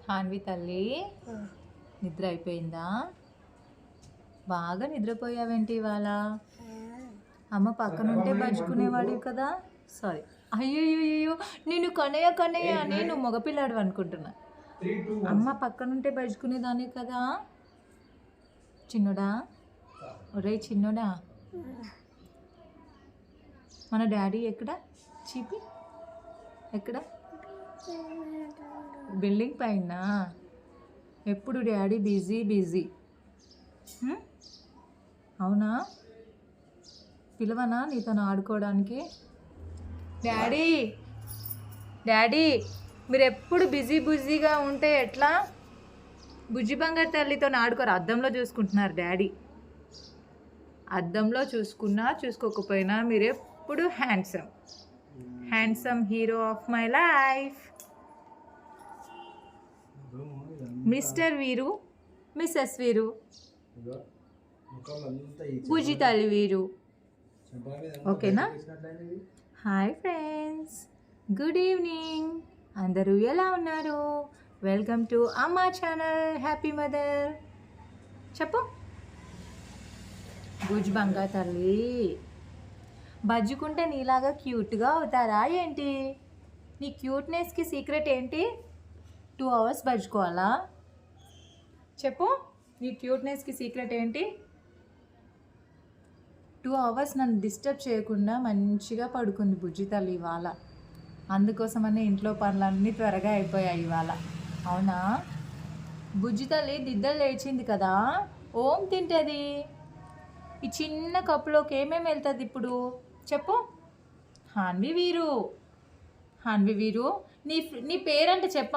హాన్వి తల్లి నిద్ర అయిపోయిందా? బాగా నిద్రపోయావేంటి ఇవాళ? అమ్మ పక్కన ఉంటే బజ్జుకునేవాడు కదా. సారీ, అయ్యో నేను కన్నయ్య కన్నయ్య అని నువ్వు మగపిల్లాడు అనుకుంటున్నా. అమ్మ పక్కనుంటే బజ్జుకునేదాన్ని కదా. చిన్నోడా, ఒరే చిన్నోడా, మన డాడీ ఎక్కడ? చీపి ఎక్కడ? బిల్డింగ్ పైన. ఎప్పుడు డాడీ బిజీ. అవునా? పిలవనా నీతో ఆడుకోవడానికి? డాడీ మీరు ఎప్పుడు బిజీగా ఉంటే ఎట్లా? బుజ్జి బంగారు తల్లితో ఆడుకోరు. అద్దంలో చూసుకుంటున్నారు డాడీ. అద్దంలో చూసుకున్నా చూసుకోకపోయినా మీరు ఎప్పుడు handsome hero of my life. Mister వీరు, మిస్సెస్ వీరు, బుజ్జి తల్లి వీరు. ఓకేనా? Hi friends, good evening. అందరూ ఎలా ఉన్నారు? వెల్కమ్ టు అమ్మా ఛానల్. Happy mother. చెప్పు బుజ్జి బంగారు తల్లి. బజ్జుకుంటే నీలాగా క్యూట్గా అవుతారా ఏంటి? నీ క్యూట్నెస్కి సీక్రెట్ ఏంటి? 2 hours బజ్జుకోవాలా? చెప్పు, నీ క్యూట్నెస్కి సీక్రెట్ ఏంటి? 2 hours నన్ను డిస్టర్బ్ చేయకుండా మంచిగా పడుకుంది బుజ్జి తల్లి ఇవాళ. అందుకోసమని ఇంట్లో పనులన్నీ త్వరగా అయిపోయాయి ఇవాళ. అవునా? బుజ్జి తల్లి నిద్ర లేచింది కదా, ఓం తింటుంది. ఈ చిన్న కప్పులోకి ఏమేమి వెళ్తుంది ఇప్పుడు చెప్పు? హాన్వి వీరు. నీ పేరంటే చెప్ప.